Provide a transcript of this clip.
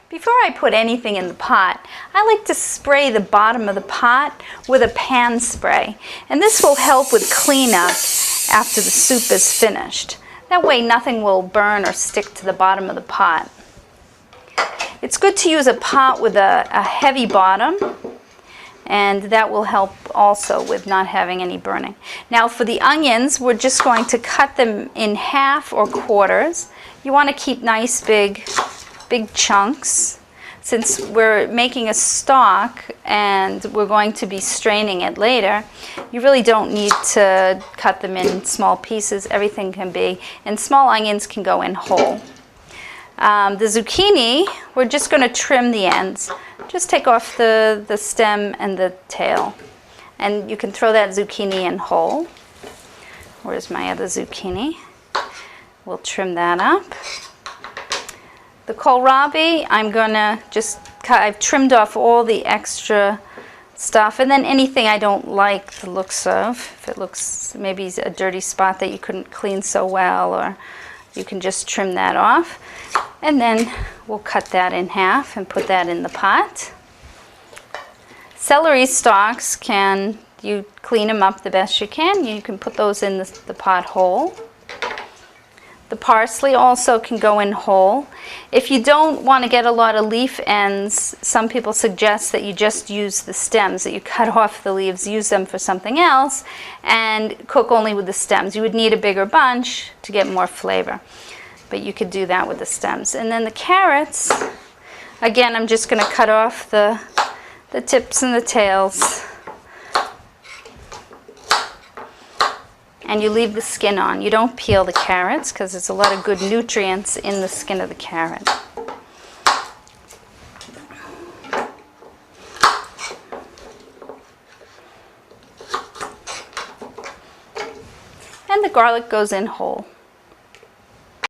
Before I put anything in the pot, I like to spray the bottom of the pot with a pan spray. And this will help with cleanup after the soup is finished. That way nothing will burn or stick to the bottom of the pot. It's good to use a pot with a heavy bottom, and that will help also with not having any burning. Now for the onions, we're just going to cut them in half or quarters. You want to keep nice big chunks. Since we're making a stock and we're going to be straining it later, you really don't need to cut them in small pieces. Everything can be, and small onions can go in whole. The zucchini, we're just going to trim the ends. Just take off the stem and the tail. And you can throw that zucchini in whole. Where's my other zucchini? We'll trim that up. The kohlrabi, I'm gonna just cut. I've trimmed off all the extra stuff, and then anything I don't like the looks of. If it looks maybe a dirty spot that you couldn't clean so well, or you can just trim that off. And then we'll cut that in half and put that in the pot. Celery stalks, you clean them up the best you can. You can put those in the pot whole. The parsley also can go in whole. If you don't want to get a lot of leaf ends, some people suggest that you just use the stems, that you cut off the leaves, use them for something else, and cook only with the stems. You would need a bigger bunch to get more flavor, but you could do that with the stems. And then the carrots, again, I'm just going to cut off the tips and the tails. And you leave the skin on. You don't peel the carrots because there's a lot of good nutrients in the skin of the carrot. And the garlic goes in whole.